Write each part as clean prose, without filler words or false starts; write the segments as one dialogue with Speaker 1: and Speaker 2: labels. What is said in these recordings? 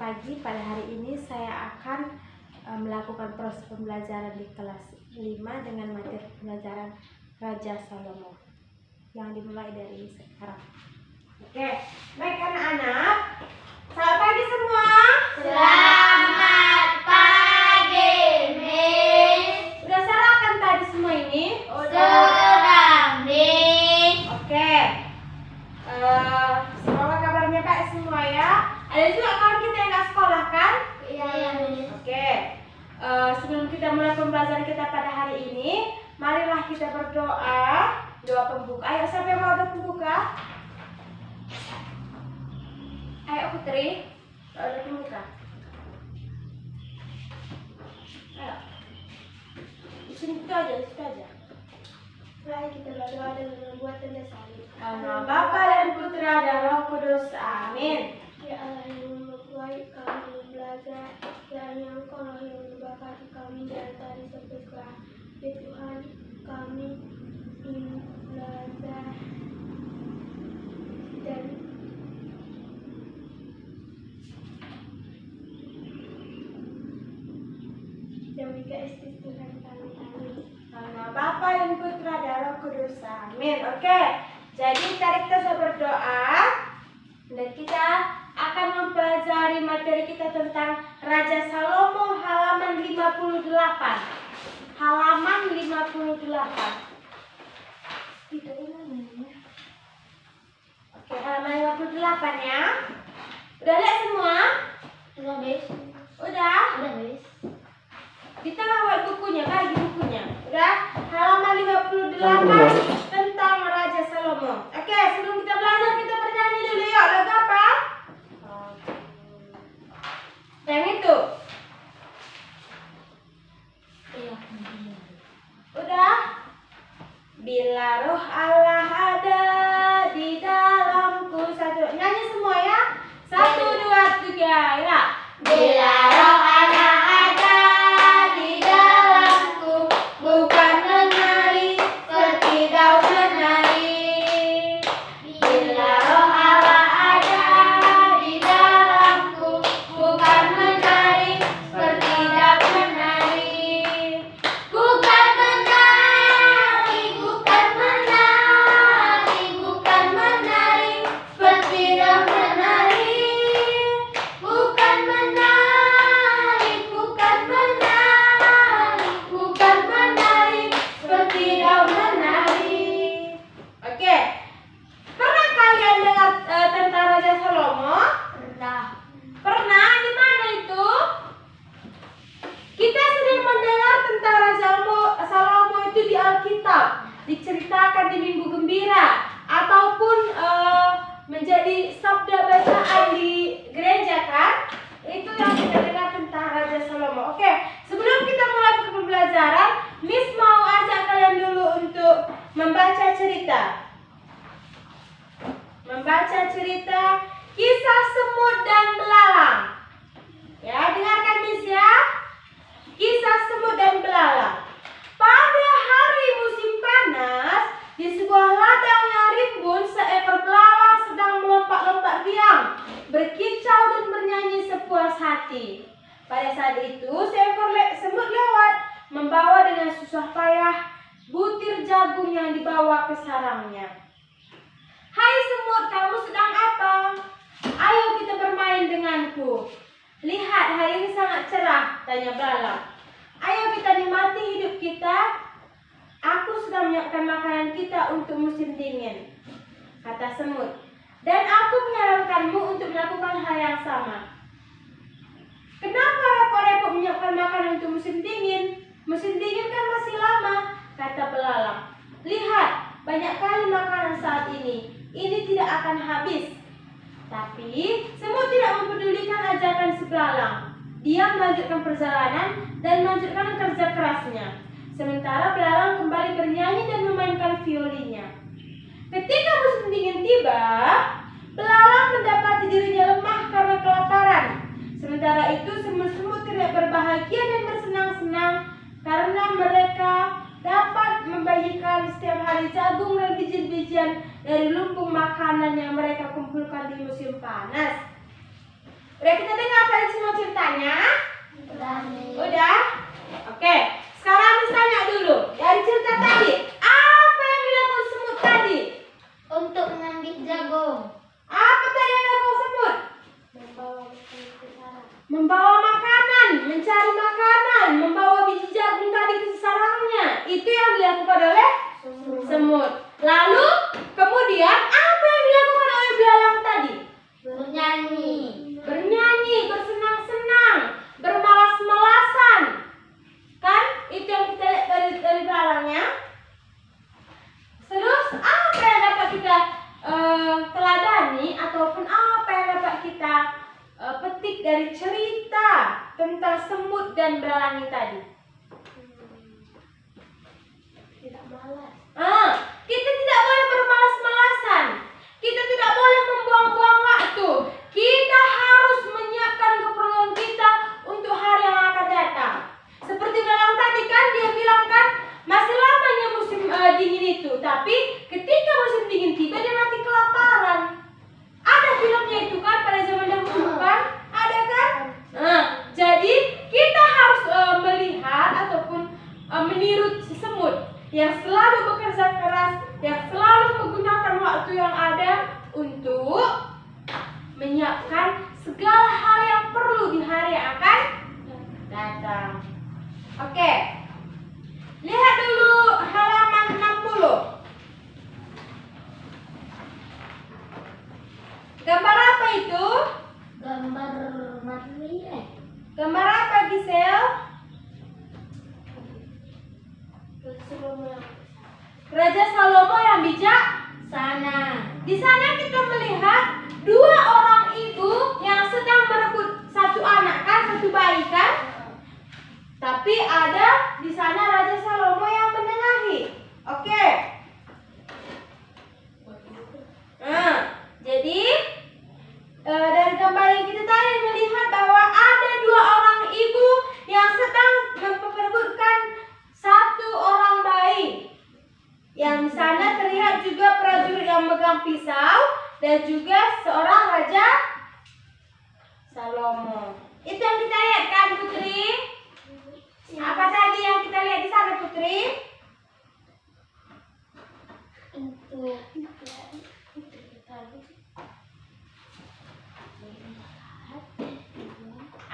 Speaker 1: pagi. Pada hari ini saya akan melakukan proses pembelajaran di kelas 5 dengan materi pembelajaran Raja Salomo yang dimulai dari sekarang. Oke, baik anak-anak. Selamat pagi semua.
Speaker 2: Selamat pagi, Miss.
Speaker 1: Udah sarapan tadi semua ini?
Speaker 2: Sudah, Miss.
Speaker 1: Oke. Semoga kabarnya baik semua ya. Ada juga kawan kita yang nggak sekolah kan?
Speaker 2: Iya, Miss.
Speaker 1: Oke. Sebelum kita mulai pembelajaran kita pada hari ini, marilah kita berdoa. Doa pembuka. Ayo, siapa yang mau doa pembuka? Ayo Putri, doa pembuka. Ayo. Di sini itu aja, di situ aja.
Speaker 2: Mari kita berdoa dengan membuat tanda salib.
Speaker 1: Nama Bapa dan Putra dan Roh Kudus. Amin.
Speaker 2: Ya Allah yang membuat kami belajar, dan yang Engkau lah yang memberkati kami dari tadi sampai sekarang. Ya Tuhan, kami ingin belajar dan demi keistimewan kami. Amin.
Speaker 1: Nama Bapa dan Putra dan Roh Kudus. Amin. Oke. Jadi tadi kita sudah berdoa dan kita akan mempelajari materi kita tentang Raja Salomo halaman 58. Halaman 58.
Speaker 2: Tidak ada namanya.
Speaker 1: Oke, halaman 58 ya. Udah lihat semua?
Speaker 2: Sudah, Miss.
Speaker 1: Udah?
Speaker 2: Sudah, Miss.
Speaker 1: Di tengah buat bukunya, bagi bukunya. Udah? Halaman 58 tentang Raja Salomo. Oke, sebelum kita belajar kita bernyanyi dulu yuk. Lagu apa? Yang itu.
Speaker 2: Iya.
Speaker 1: Udah? Bila roh Allah ada di dalamku. Satu. Nyanyi semua ya. 1, 2, 3 ya.
Speaker 2: Bila roh Allah ada di dalamku, bukan menari seperti daun menari. Bila roh Allah ada di dalamku, bukan menari seperti daun menari. Bukan menari, bukan menari, bukan menari seperti daun menari. Bukan menari, bukan menari, bukan menari seperti daun menari.
Speaker 1: Oke. Pernah kalian dengar tentang Raja Salomo?
Speaker 2: Pernah.
Speaker 1: Pernah? Di mana itu? Kita sering mendengar tentang Raja Salomo itu di Alkitab, diceritakan di Minggu Gembira, ataupun menjadi sabda bacaan di gereja kan? Itu yang kita dengar tentang Raja Salomo. Oke, sebelum kita mulai pembelajaran, Miss mau ajak kalian dulu untuk membaca cerita. Membaca cerita kisah semut dan belalang. Ya, dengarkan Miss ya. Kisah semut dan belalang. Pada hari musim panas, di sebuah ladang yang rimbun, seekor belalang sedang melompat-lompat riang, berkicau dan bernyanyi sepuas hati. Pada saat itu, seekor semut lewat, membawa dengan susah payah butir jagung yang dibawa ke sarangnya. Hai semut, kamu sedang apa? Ayo kita bermain denganku. Lihat, hari ini sangat cerah, tanya belalang. Ayo kita nikmati hidup kita. Aku sudah menyiapkan makanan kita untuk musim dingin, kata semut. Dan aku menyarankanmu untuk melakukan hal yang sama. Kenapa repot-repot menyiapkan makanan untuk musim dingin? Musim dingin kan masih lama, kata belalang. Lihat, banyak kali makanan saat ini. Ini tidak akan habis. Tapi semut tidak mempedulikan ajakan si belalang. Dia melanjutkan perjalanan dan melanjutkan kerja kerasnya. Sementara belalang kembali bernyanyi dan memainkan violinnya. Ketika musim dingin tiba, belalang mendapati dirinya lemah karena kelaparan. Sementara itu semut-semut tidak berbahagia dan bersenang-senang karena mereka dapat membagikan setiap hari jagung dan biji-bijian dari lumbung makanan yang mereka kumpulkan di musim panas. Udah kita dengar tadi bertanya?
Speaker 2: Berani.
Speaker 1: Udah? Oke, sekarang Miss tanya dulu. Dari cerita tadi, apa yang dilakukan semut tadi?
Speaker 2: Untuk mengambil jagung.
Speaker 1: Apa tadi yang dilakukan semut?
Speaker 2: Membawa makanan ke sarang.
Speaker 1: Membawa makanan, mencari makanan, membawa biji jagung tadi ke sarangnya. Itu yang dilakukan oleh semut. Lalu, kemudian apa yang dilakukan oleh belalang tadi?
Speaker 2: Bernyanyi.
Speaker 1: Bernyanyi, bersenang-senang, bermalas-malasan. Kan? Itu yang kita lihat dari belalangnya. Terus, apa yang dapat kita teladani ataupun apa yang dapat kita petik dari cerita tentang semut dan belalang ini tadi?
Speaker 2: Tidak malas.
Speaker 1: Kita tidak boleh bermalas-malasan. Kita tidak boleh membuang-buang waktu. Kita harus menyiapkan keperluan kita untuk hari yang akan datang. Seperti belalang tadi kan, dia bilang kan, masih lamanya musim dingin itu. Tapi ketika musim dingin tiba, dia mati kelaparan. Ada filmnya itu kan, pada zaman dahulu kan? Ada kan? Jadi kita harus melihat ataupun meniru si semut yang selalu bekerja keras, yang selalu menggunakan waktu yang ada untuk menyiapkan segala hal yang perlu di hari yang akan datang. Oke, lihat dulu halaman 60. Gambar apa itu?
Speaker 2: Gambar matahari.
Speaker 1: Gambar apa, Gisel? Raja Salomo yang bijak.
Speaker 2: Sana.
Speaker 1: Di sana kita melihat dua orang ibu yang sedang merebut satu anak kan, satu bayi kan? Tapi ada di sana Raja Salomo yang menengahi. Oke. Jadi dari gambar yang kita tadi melihat bahwa ada dua orang ibu yang sedang memperebutkan satu orang bayi. Yang di sana terlihat juga prajurit yang megang pisau dan juga seorang Raja Salomo. Itu yang kita lihat kan, Putri? Apa tadi yang kita lihat di sana, Putri?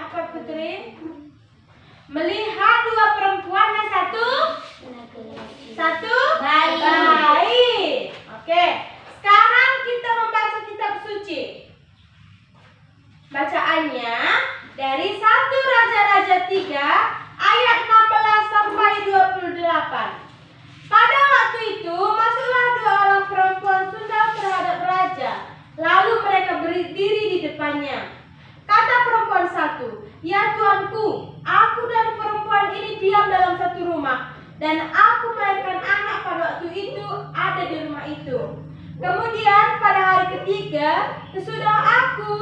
Speaker 1: Apa, Putri? Melihat dua perempuan dan satu bayi. Oke, sekarang kita membaca kitab suci. Bacaannya dari 1 Raja-Raja 3 ayat 16 sampai 28. Pada waktu itu masuklah dua orang perempuan sundal terhadap raja. Lalu mereka berdiri di depannya. Kata perempuan satu, "Ya tuanku, aku dan perempuan ini diam dalam satu rumah, dan aku melahirkan anak pada waktu itu ada di rumah itu. Kemudian pada hari ketiga, sesudah aku,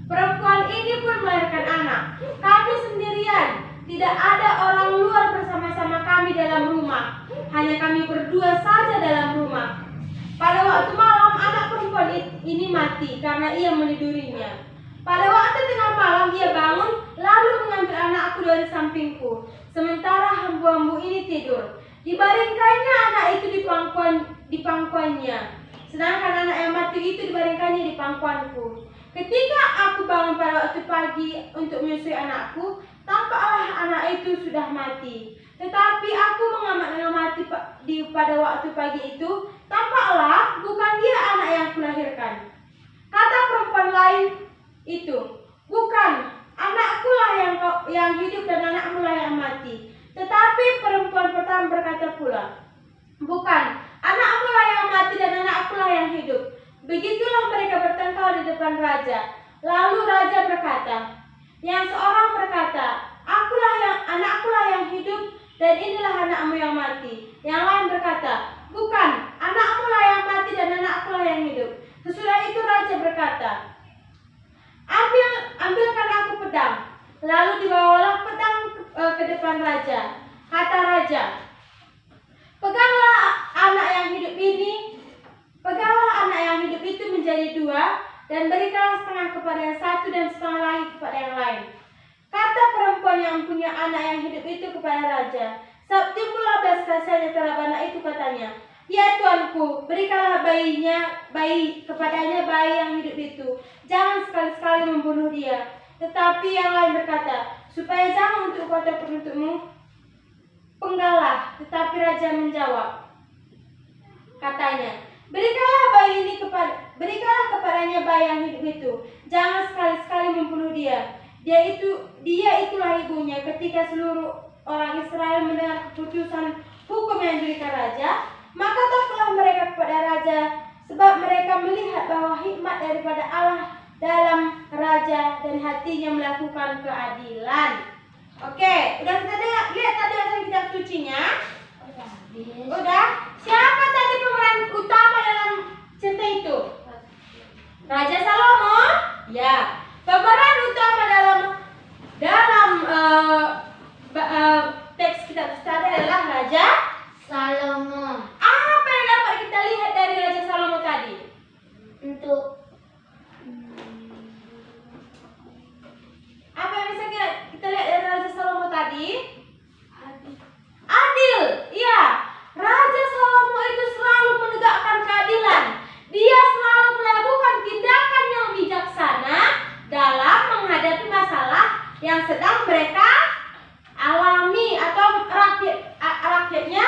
Speaker 1: perempuan ini pun melahirkan anak. Kami sendirian, tidak ada orang luar bersama-sama kami dalam rumah. Hanya kami berdua saja dalam rumah. Pada waktu malam, anak perempuan ini mati karena ia menidurinya. Pada waktu tengah malam ia bangun, lalu mengambil anakku dari sampingku. Sementara hambu-hambu ini tidur. Dibaringkannya anak itu di pangkuannya. Sedangkan anak yang mati itu dibaringkannya di pangkuanku. Ketika aku bangun pada waktu pagi untuk menyusui anakku, tampaklah anak itu sudah mati. Tetapi aku mengamati pada waktu pagi itu, tampaklah bukan dia anak yang kulahirkan. Kata perempuan lain itu, bukan, anakku lah yang hidup dan anakmu lah yang mati. Tetapi perempuan pertama berkata pula, bukan, anakmu lah yang mati dan anakku lah yang hidup. Begitulah mereka bertengkar di depan raja. Lalu raja berkata, yang seorang berkata, anakku lah yang hidup dan inilah anakmu yang mati. Yang lain berkata, bukan, anakmu lah yang mati dan anakku lah yang hidup. Sesudah itu raja berkata, ambilkan aku pedang. Lalu dibawalah pedang ke depan raja. Kata raja, peganglah anak yang hidup itu menjadi dua, dan berikanlah setengah kepada yang satu dan setengah lagi kepada yang lain. Kata perempuan yang punya anak yang hidup itu kepada raja. Sebab timbullah belas kasihannya terhadap anak itu, katanya, ya tuanku, berikanlah bayi kepadanya bayi yang hidup itu. Jangan sekali-sekali membunuh dia. Tetapi yang lain berkata, supaya jangan untuk kota penutupmu, penggalah. Tetapi raja menjawab, katanya, berikanlah kepadanya bayi yang hidup itu. Jangan sekali-sekali membunuh dia. Dia itulah ibunya. Ketika seluruh orang Israel mendengar keputusan hukum yang diberikan raja, maka takutlah mereka kepada raja, sebab mereka melihat bahwa hikmat daripada Allah dalam raja dan hatinya melakukan keadilan. Oke, udah kita lihat tadi ayat kitab sucinya? Udah. Siapa tadi pemeran utama dalam cerita itu? Raja Salomo? Ya. Pemeran utama dalam teks kitab suci adalah Raja
Speaker 2: Salomo.
Speaker 1: Apa yang dapat kita lihat dari Raja Salomo tadi? Apa yang bisa kita lihat dari Raja Salomo tadi? Adil. Iya. Raja Salomo itu selalu menegakkan keadilan. Dia selalu melakukan tindakan yang bijaksana dalam menghadapi masalah yang sedang mereka alami atau rakyatnya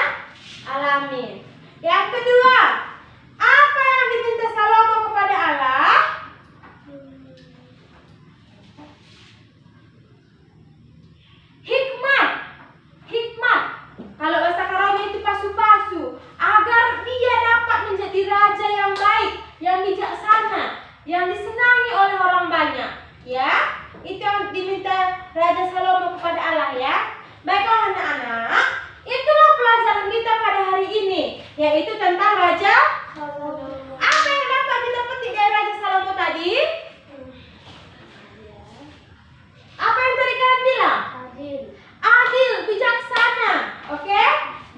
Speaker 1: alami. Yang kedua, apa yang diminta Salomo kepada Allah? Hikmat. Kalau bahasa Karawi itu pasu-pasu, agar dia dapat menjadi raja yang baik, yang bijaksana, yang disenangi oleh orang banyak. Ya, itu yang diminta Raja Salomo kepada Allah, ya. Baiklah anak-anak, itulah pelajaran kita pada hari ini, yaitu tentang Raja Salomo. Apa yang dapat kita petik dari Raja Salomo tadi? Apa yang tadi kalian bilang? Adil, bijaksana. Oke?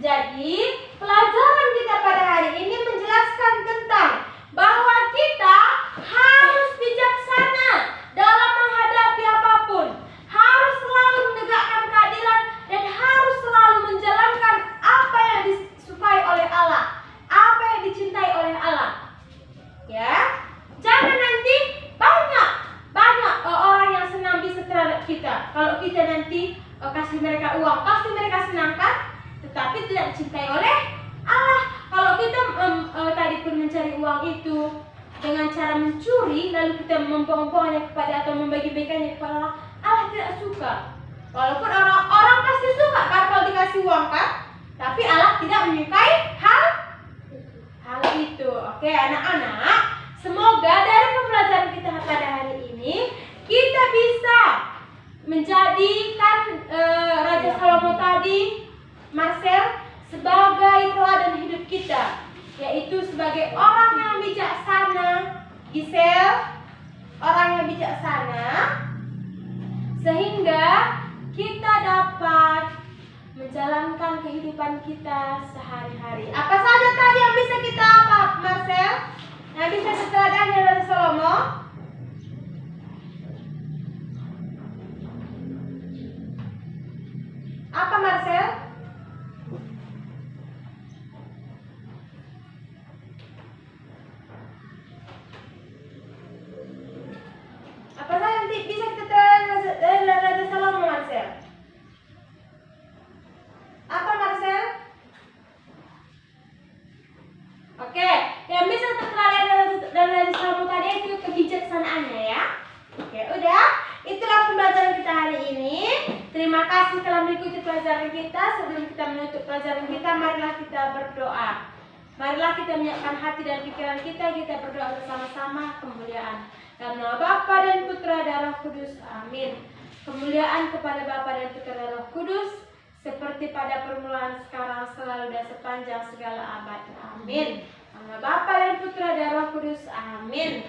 Speaker 1: Jadi, pelajaran kita pada hari ini menjelaskan tentang bahwa kita harus bijaksana dalam menghadapi apapun. Harus selalu menegakkan keadilan dan harus selalu menjalankan apa yang disukai oleh Allah, apa yang dicintai oleh Allah. Ya, jangan nanti banyak orang yang senang bisa terhadap kita. Kalau kita nanti kasih mereka uang, pasti mereka senang kan? Tetapi tidak dicintai oleh Allah. Kalau kita tadi pun mencari uang itu dengan cara mencuri, lalu kita membuang-buangnya kepada atau membagi-bagikannya kepada Allah, Allah tidak suka. Walaupun orang pasti suka kan kalau dikasih uang kan, tapi Allah tidak menyukai hal itu. Oke anak-anak, semoga dari pembelajaran kita pada hari ini kita bisa menjadikan Raja Salomo tadi, Marcel, sebagai teladan hidup kita, yaitu sebagai orang yang bijaksana. Gisel, orang yang bijaksana, sehingga kita dapat menjalankan kehidupan kita sehari-hari. Apa saja tadi yang bisa kita Marcel? Yang bisa kita teladan dari Raja Salomo? Apa Marcel? Apa saja yang bisa kita teladan dari Raja Salomo, Marcel? Apa Marcel? Oke, yang bisa kita teladan dari Raja Salomo tadi itu kebijaksanaannya, ya. Oke, udah. Itulah pembelajaran kita hari ini. Terima kasih telah mengikuti pelajaran kita. Sebelum kita menutup pelajaran kita, marilah kita berdoa. Marilah kita menyiapkan hati dan pikiran kita berdoa bersama-sama kemuliaan. Karena Bapa dan Putra dan Roh Kudus. Amin. Kemuliaan kepada Bapa dan Putra dan Roh Kudus, seperti pada permulaan, sekarang, selalu, dan sepanjang segala abad. Amin. Karena Bapa dan Putra dan Roh Kudus. Amin.